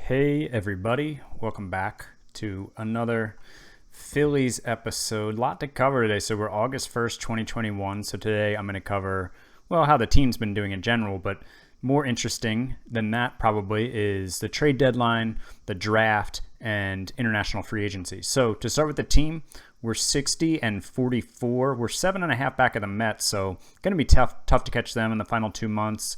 Hey everybody, welcome back to another Phillies episode. A lot to cover today. So we're August 1st, 2021. So today I'm going to cover, how the team's been doing in general, but more interesting than that probably is the trade deadline, the draft, and international free agency. So to start with the team, we're 60 and 44. We're 7.5 back of the Mets, so going to be tough to catch them in the final 2 months.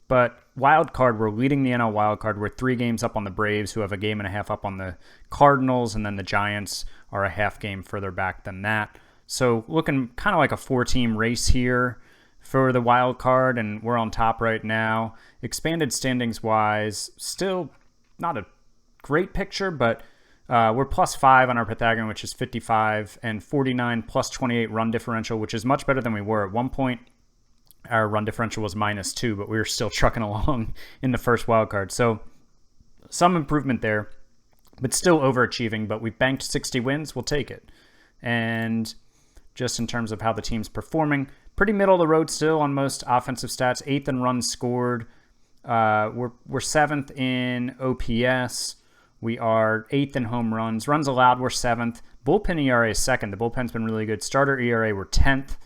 But wild card, we're leading the NL wild card. We're 3 games up on the Braves, who have a game and a half up on the Cardinals, and then the Giants are a half game further back than that. So looking kind of like a 4-team race here for the wild card, and we're on top right now. Expanded standings wise, still not a great picture, but we're +5 on our Pythagorean, which is 55, and 49 plus 28 run differential, which is much better than we were. At one point, our run differential was -2, but we were still trucking along in the first wild card. So some improvement there, but still overachieving. But we've banked 60 wins. We'll take it. And just in terms of how the team's performing, pretty middle of the road still on most offensive stats. 8th in runs scored. We're 7th in OPS. We are 8th in home runs. Runs allowed, we're 7th. Bullpen ERA is 2nd. The bullpen's been really good. Starter ERA, we're 10th.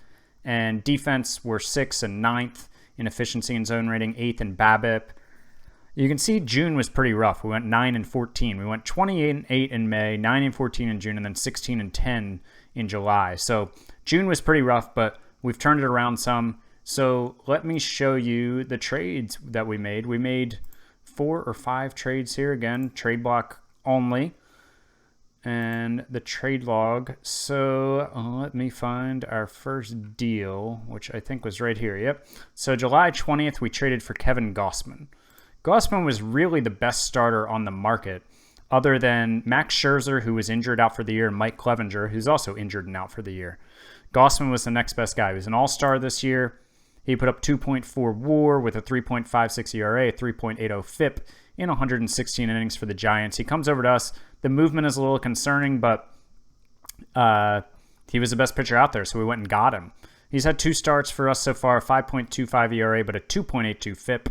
And defense, we're 6th and 9th in efficiency and zone rating, 8th in BABIP. You can see June was pretty rough. We went 9 and 14. We went 28 and 8 in May, 9 and 14 in June, and then 16 and 10 in July. So June was pretty rough, but we've turned it around some. So let me show you the trades that we made. We made 4 or 5 trades here. Again, trade block only. And the trade log. So let me find our first deal, which I think was right here. Yep. So July 20th, we traded for Kevin Gausman. Gausman was really the best starter on the market, other than Max Scherzer, who was injured out for the year, and Mike Clevenger, who's also injured and out for the year. Gausman was the next best guy. He was an all-star this year. He put up 2.4 WAR with a 3.56 ERA, a 3.80 FIP in 116 innings for the Giants. He comes over to us. The movement is a little concerning, but he was the best pitcher out there, so we went and got him. He's had 2 starts for us so far, 5.25 ERA, but a 2.82 FIP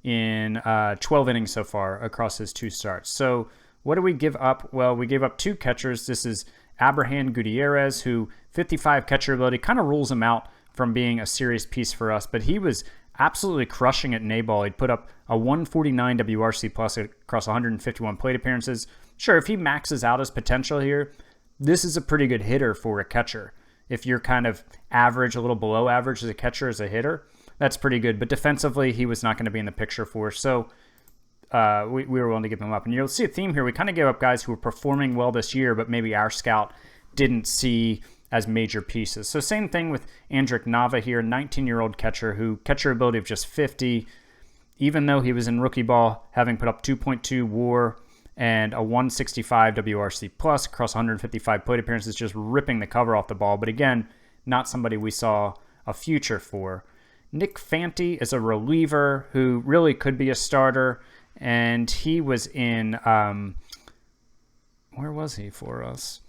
in 12 innings so far across his 2 starts. So what do we give up? Well, we gave up 2 catchers. This is Abraham Gutierrez, who 55 catcher ability kind of rules him out from being a serious piece for us, but he was absolutely crushing it in A-ball. He'd put up a 149 WRC plus across 151 plate appearances. Sure, if he maxes out his potential here, this is a pretty good hitter for a catcher. If you're kind of average, a little below average as a catcher, as a hitter, that's pretty good. But defensively, he was not going to be in the picture for us. So we were willing to give him up. And you'll see a theme here. We kind of gave up guys who were performing well this year, but maybe our scout didn't see as major pieces. So same thing with Andrick Nava here, 19-year-old catcher who catcher ability of just 50, even though he was in rookie ball, having put up 2.2 WAR and a 165 WRC plus across 155 plate appearances, just ripping the cover off the ball. But again, not somebody we saw a future for. Nick Fanti is a reliever who really could be a starter, and he was in where was he for us?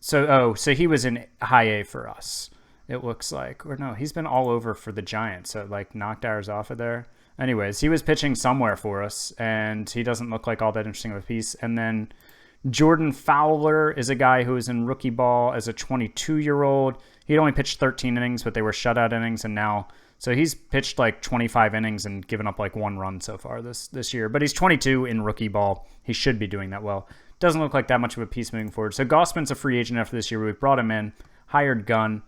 So he was in high A for us, it looks like. Or no, he's been all over for the Giants, so like knocked ours off of there. Anyways, he was pitching somewhere for us, and he doesn't look like all that interesting of a piece. And then Jordan Fowler is a guy who was in rookie ball as a 22-year-old. He'd only pitched 13 innings, but they were shutout innings, and now... So he's pitched like 25 innings and given up like 1 run so far this year. But he's 22 in rookie ball. He should be doing that well. Doesn't look like that much of a piece moving forward. So Gausman's a free agent after this year. We brought him in, hired Gunn.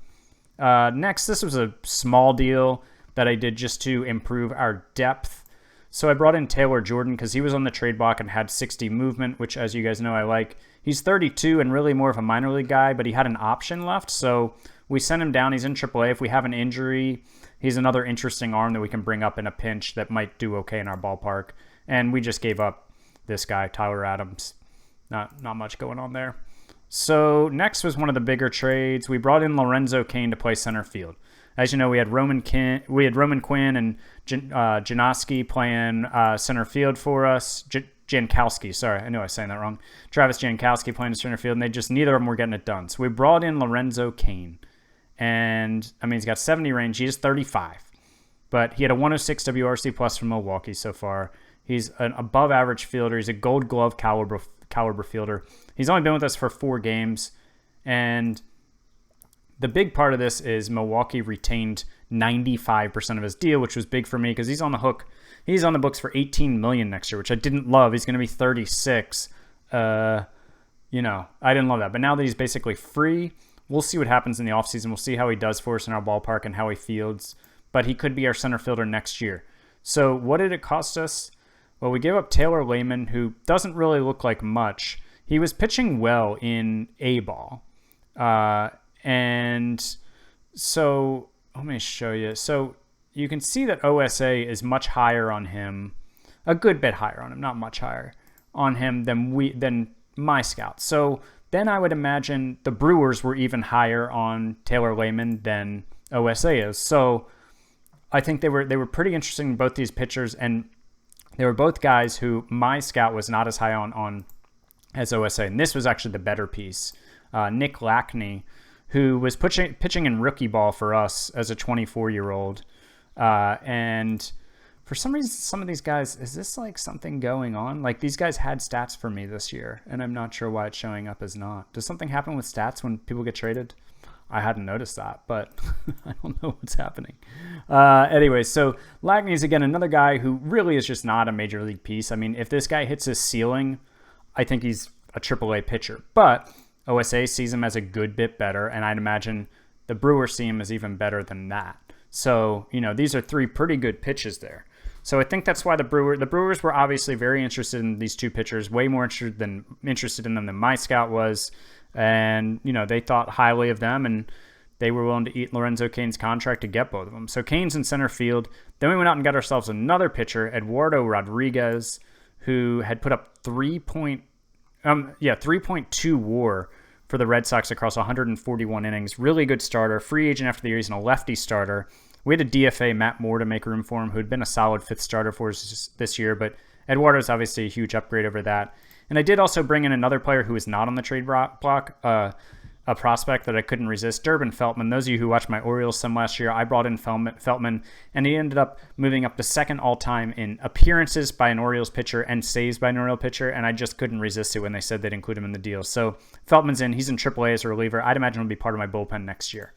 Next, this was a small deal that I did just to improve our depth. So I brought in Taylor Jordan because he was on the trade block and had 60 movement, which, as you guys know, I like. He's 32 and really more of a minor league guy, but he had an option left. So we sent him down. He's in AAA. If we have an injury, he's another interesting arm that we can bring up in a pinch that might do okay in our ballpark. And we just gave up this guy, Tyler Adams. Not much going on there. So next was one of the bigger trades. We brought in Lorenzo Cain to play center field. As you know, we had Roman Quinn and Janoski playing center field for us. Jankowski, sorry, I know I was saying that wrong. Travis Jankowski playing center field, and neither of them were getting it done. So we brought in Lorenzo Cain. And, I mean, he's got 70 range. He is 35. But he had a 106 WRC plus from Milwaukee so far. He's an above average fielder. He's a Gold Glove caliber fielder. He's only been with us for 4 games. And the big part of this is Milwaukee retained 95% of his deal, which was big for me because he's on the hook. He's on the books for $18 million next year, which I didn't love. He's going to be 36. I didn't love that. But now that he's basically free, we'll see what happens in the offseason. We'll see how he does for us in our ballpark and how he fields. But he could be our center fielder next year. So what did it cost us? Well, we gave up Taylor Lehman, who doesn't really look like much. He was pitching well in A-ball. And so let me show you. So you can see that OSA is much higher on him, a good bit higher on him, not much higher on him than my scout. So then I would imagine the Brewers were even higher on Taylor Lehman than OSA is. So I think they were pretty interesting in both these pitchers, and they were both guys who my scout was not as high on as OSA. And this was actually the better piece. Nick Lackney, who was pitching in rookie ball for us as a 24-year-old. And for some reason, some of these guys, is this like something going on? Like these guys had stats for me this year, and I'm not sure why it's showing up as not. Does something happen with stats when people get traded? I hadn't noticed that, but I don't know what's happening. Anyway, so Lackney is, again, another guy who really is just not a major league piece. I mean, if this guy hits his ceiling, I think he's a AAA pitcher. But OSA sees him as a good bit better, and I'd imagine the Brewers see him as even better than that. So, these are 3 pretty good pitches there. So I think that's why the Brewers were obviously very interested in these 2 pitchers, way more interested in them than my scout was. And, they thought highly of them, and they were willing to eat Lorenzo Cain's contract to get both of them. So Cain's in center field. Then we went out and got ourselves another pitcher, Eduardo Rodriguez, who had put up 3.2 WAR for the Red Sox across 141 innings. Really good starter. Free agent after the year. He's a lefty starter. We had a DFA, Matt Moore, to make room for him, who had been a solid 5th starter for us this year. But Eduardo's obviously a huge upgrade over that. And I did also bring in another player who was not on the trade block, a prospect that I couldn't resist, Durbin Feltman. Those of you who watched my Orioles sim last year, I brought in Feltman, and he ended up moving up to 2nd all-time in appearances by an Orioles pitcher and saves by an Orioles pitcher, and I just couldn't resist it when they said they'd include him in the deal. So Feltman's in. He's in AAA as a reliever. I'd imagine he'll be part of my bullpen next year.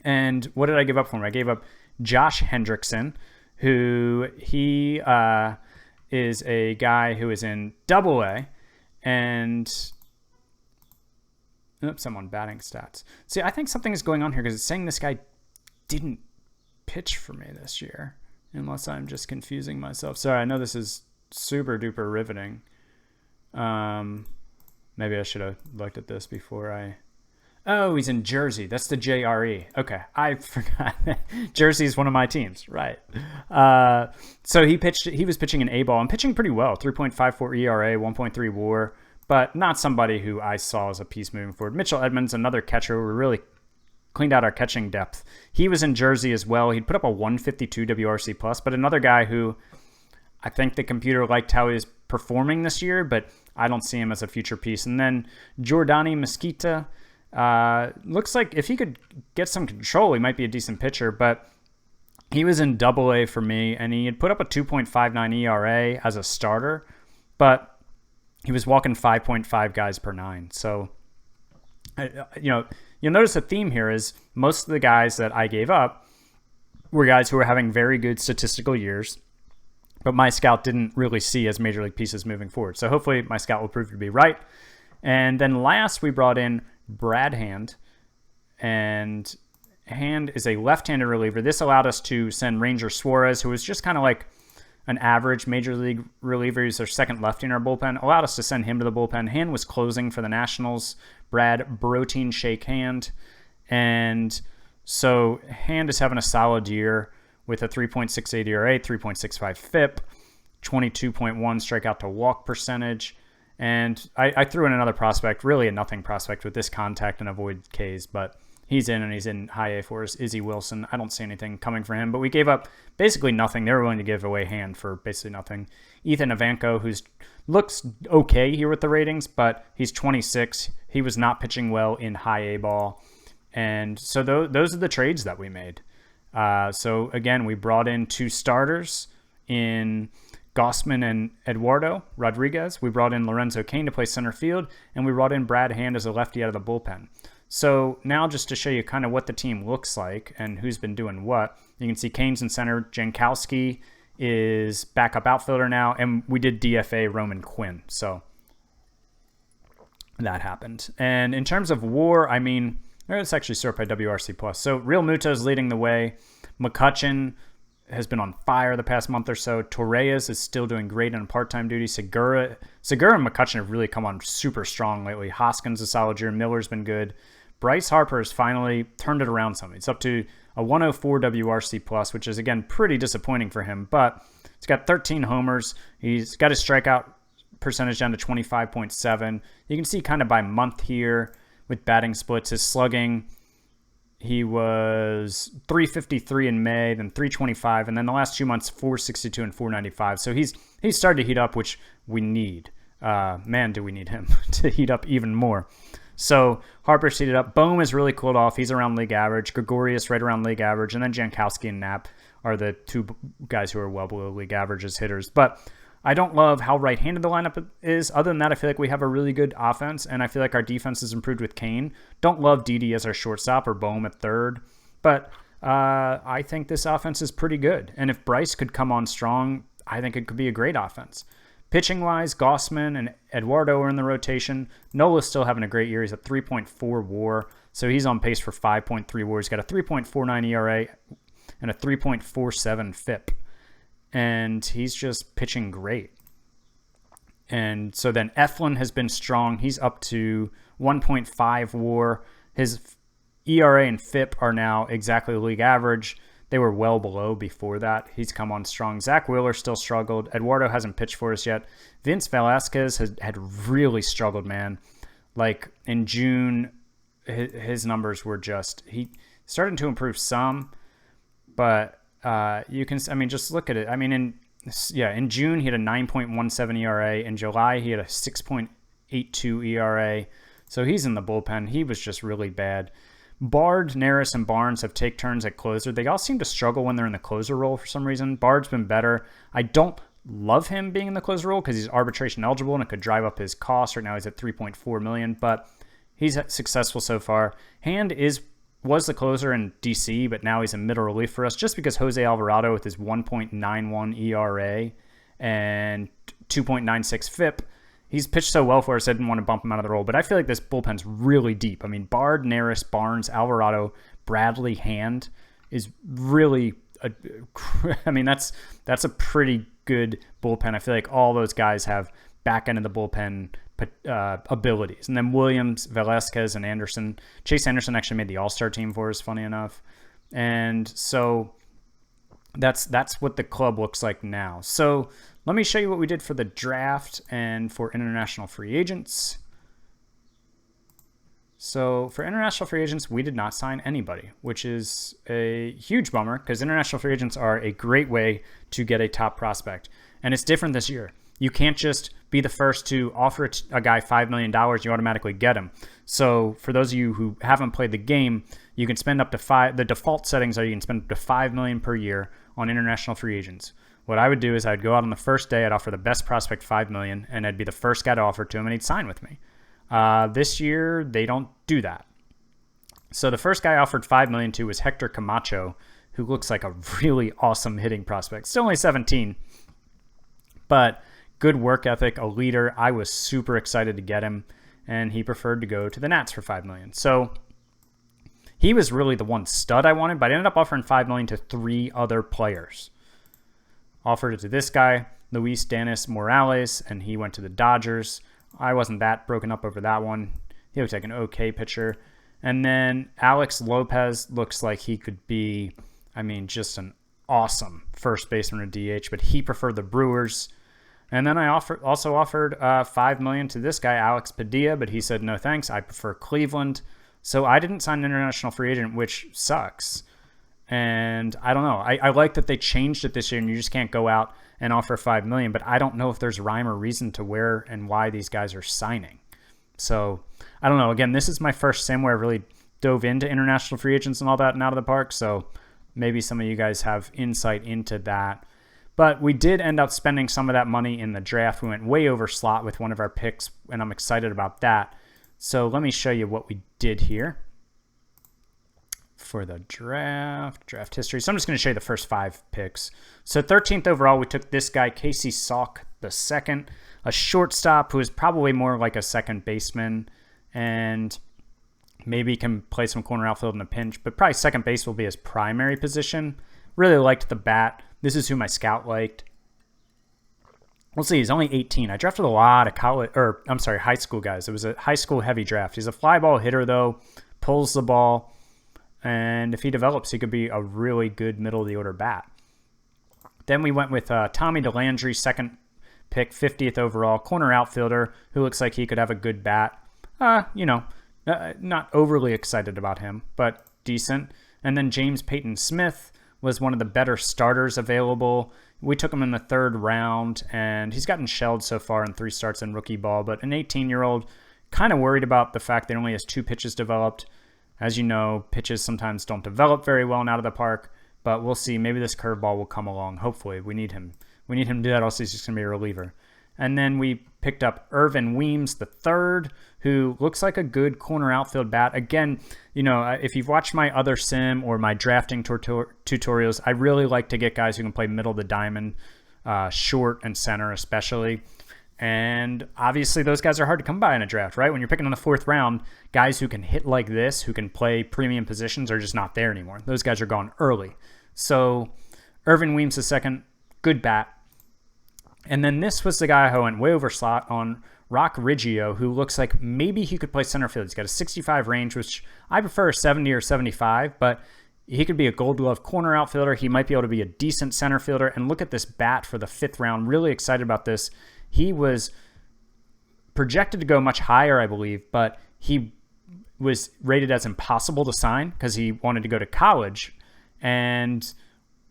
And what did I give up for him? I gave up Josh Hendrickson, who he is a guy who is in AA, and I'm on batting stats. See, I think something is going on here because it's saying this guy didn't pitch for me this year, unless I'm just confusing myself. Sorry, I know this is super duper riveting. Maybe I should have looked at this before I... Oh, he's in Jersey. That's the JRE. Okay, I forgot. Jersey is one of my teams, right? So he was pitching in A-ball and pitching pretty well. 3.54 ERA, 1.3 WAR, but not somebody who I saw as a piece moving forward. Mitchell Edmonds, another catcher. We really cleaned out our catching depth. He was in Jersey as well. He'd put up a 152 WRC plus, but another guy who I think the computer liked how he was performing this year, but I don't see him as a future piece. And then Jordani Mesquita. Looks like if he could get some control, he might be a decent pitcher, but he was in AA for me, and he had put up a 2.59 ERA as a starter, but he was walking 5.5 guys per 9. So, you'll notice a theme here is most of the guys that I gave up were guys who were having very good statistical years, but my scout didn't really see as major league pieces moving forward. So hopefully my scout will prove to be right. And then last we brought in Brad Hand, and Hand is a left-handed reliever. This allowed us to send Ranger Suarez, who was just kind of like an average major league reliever. He's our 2nd lefty in our bullpen. Allowed us to send him to the bullpen. Hand was closing for the Nationals. Brad protein shake Hand. And so Hand is having a solid year with a 3.68 ERA, 3.65 FIP, 22.1 strikeout to walk percentage. And I threw in another prospect, really a nothing prospect with this contact and avoid Ks, but he's in, and he's in high A for us. Izzy Wilson. I don't see anything coming for him, but we gave up basically nothing. They were willing to give away Hand for basically nothing. Ethan Ivanko, who looks okay here with the ratings, but he's 26. He was not pitching well in high A ball. And so those are the trades that we made. So again, we brought in 2 starters in Gossman and Eduardo Rodriguez. We brought in Lorenzo Cain to play center field, and we brought in Brad Hand as a lefty out of the bullpen. So now just to show you kind of what the team looks like and who's been doing what, you can see Cain's in center. Jankowski is backup outfielder now, and we did DFA Roman Quinn. So that happened. And in terms of WAR, I mean, it's actually sorted by WRC+. So Real Muto's leading the way. McCutchen has been on fire the past month or so. Torreyes is still doing great on part-time duty. Segura and McCutchen have really come on super strong lately. Hoskins a solid year. Miller's been good. Bryce Harper has finally turned it around some. It's up to a 104 WRC+, which is, again, pretty disappointing for him. But he's got 13 homers. He's got his strikeout percentage down to 25.7. You can see kind of by month here with batting splits. His slugging, he was 353 in May, then 325, and then the last 2 months, 462 and 495. So he's started to heat up, which we need. Man, do we need him to heat up even more. So Harper's heated up. Bohm has really cooled off. He's around league average. Gregorius right around league average. And then Jankowski and Knapp are the two guys who are well below league average as hitters. But I don't love how right-handed the lineup is. Other than that, I feel like we have a really good offense, and I feel like our defense has improved with Cain. Don't love Didi as our shortstop or Bohm at third. But I think this offense is pretty good. And if Bryce could come on strong, I think it could be a great offense. Pitching-wise, Gossman and Eduardo are in the rotation. Nola's still having a great year. He's at 3.4 WAR, so he's on pace for 5.3 WAR. He's got a 3.49 ERA and a 3.47 FIP, and he's just pitching great. And so then Eflin has been strong. He's up to 1.5 WAR. His ERA and FIP are now exactly league average. They were well below before that. He's come on strong. Zach Wheeler still struggled. Eduardo hasn't pitched for us yet. Vince Velasquez had really struggled, man. Like in June, his numbers were just, he started to improve some, but you can, I mean, just look at it. I mean, in June, he had a 9.17 ERA. In July, he had a 6.82 ERA. So he's in the bullpen. He was just really bad. Bard, Neris, and Barnes have take turns at closer. They all seem to struggle when they're in the closer role for some reason. Bard's been better. I don't love him being in the closer role because he's arbitration eligible and it could drive up his cost. Right now he's at $3.4 million, but he's successful so far. Hand was the closer in DC, but now he's a middle relief for us just because Jose Alvarado with his 1.91 ERA and 2.96 FIP, he's pitched so well for us, I didn't want to bump him out of the role. But I feel like this bullpen's really deep. I mean, Bard, Neris, Barnes, Alvarado, Bradley, Hand is really, I mean, that's a pretty good bullpen. I feel like all those guys have back end of the bullpen abilities. And then Williams, Velasquez, and Anderson. Chase Anderson actually made the All-Star team for us, funny enough. And so that's what the club looks like now. So let me show you what we did for the draft and for international free agents. So for international free agents, we did not sign anybody, which is a huge bummer because international free agents are a great way to get a top prospect. And it's different this year. You can't just be the first to offer a guy $5 million, you automatically get him. So for those of you who haven't played the game, you can spend up to the default settings are you can spend up to $5 million per year on international free agents. What I would do is I'd go out on the first day, I'd offer the best prospect $5 million, and I'd be the first guy to offer to him, and he'd sign with me. This year, they don't do that. So the first guy I offered $5 million to was Hector Camacho, who looks like a really awesome hitting prospect. Still only 17, but good work ethic, a leader. I was super excited to get him, and he preferred to go to the Nats for $5 million. So he was really the one stud I wanted, but I ended up offering $5 million to 3 other players. Offered it to this guy, Luis Danis Morales, and he went to the Dodgers. I wasn't that broken up over that one. He looks like an okay pitcher. And then Alex Lopez looks like he could be, I mean, just an awesome first baseman or DH, but he preferred the Brewers. And then I also offered $5 million to this guy, Alex Padilla, but he said, no thanks, I prefer Cleveland. So I didn't sign an international free agent, which sucks. And I don't know. I like that they changed it this year and you just can't go out and offer $5 million, but I don't know if there's rhyme or reason to where and why these guys are signing. So I don't know. Again, this is my first sim where I really dove into international free agents and all that and out of the park. So maybe some of you guys have insight into that. But we did end up spending some of that money in the draft. We went way over slot with one of our picks, and I'm excited about that. So let me show you what we did here for the draft history. So I'm just going to show you the first 5 picks. So 13th overall, we took this guy, Casey Salk II, a shortstop who is probably more like a second baseman and maybe can play some corner outfield in a pinch, but probably second base will be his primary position. Really liked the bat. This is who my scout liked. We'll see. He's only 18. I drafted a lot of high school guys. It was a high school heavy draft. He's a fly ball hitter though, pulls the ball, and if he develops, he could be a really good middle of the order bat. Then we went with Tommy DeLandry, second pick, 50th overall, corner outfielder who looks like he could have a good bat. Not overly excited about him, but decent. And then James Peyton Smith was one of the better starters available. We took him in the 3rd round, and he's gotten shelled so far in 3 starts in rookie ball. But an 18-year-old, kind of worried about the fact that he only has 2 pitches developed. As you know, pitches sometimes don't develop very well and out of the park, but we'll see. Maybe this curveball will come along. Hopefully, we need him. We need him to do that. Also, he's just going to be a reliever. And then we picked up Irvin Weems III, who looks like a good corner outfield bat. Again, if you've watched my other sim or my drafting tutorials, I really like to get guys who can play middle of the diamond, short and center especially. And obviously those guys are hard to come by in a draft, right? When you're picking in the 4th round, guys who can hit like this, who can play premium positions are just not there anymore. Those guys are gone early. So Irvin Weems II, good bat. And then this was the guy who went way over slot on Rock Riggio, who looks like maybe he could play center field. He's got a 65 range, which I prefer 70 or 75, but he could be a Gold Glove corner outfielder. He might be able to be a decent center fielder. And look at this bat for the 5th round. Really excited about this. He was projected to go much higher, I believe, but he was rated as impossible to sign because he wanted to go to college. And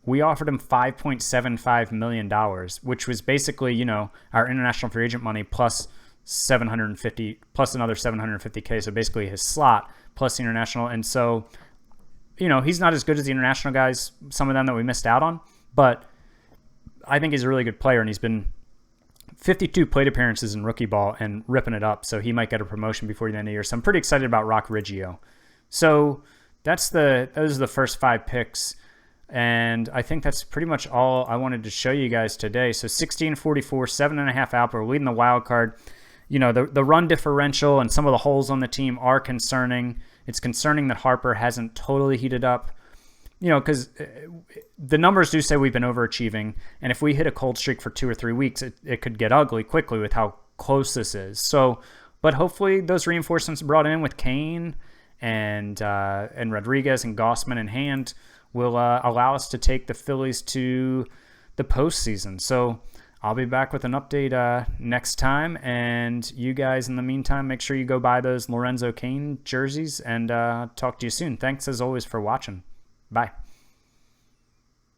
we offered him $5.75 million, which was basically, our international free agent money plus another $750K. So basically his slot plus the international. And so, he's not as good as the international guys, some of them that we missed out on, but I think he's a really good player, and he's been 52 plate appearances in rookie ball and ripping it up. So he might get a promotion before the end of the year. So I'm pretty excited about Rock Riggio. So those are the first 5 picks. And I think that's pretty much all I wanted to show you guys today. So 16-44, 7.5 out. We're leading the wild card. The run differential and some of the holes on the team are concerning. It's concerning that Harper hasn't totally heated up. Because the numbers do say we've been overachieving. And if we hit a cold streak for 2 or 3 weeks, it could get ugly quickly with how close this is. So, but hopefully those reinforcements brought in with Kane and Rodriguez and Gossman in hand will allow us to take the Phillies to the postseason. So I'll be back with an update next time. And you guys, in the meantime, make sure you go buy those Lorenzo Cain jerseys, and talk to you soon. Thanks, as always, for watching. Bye.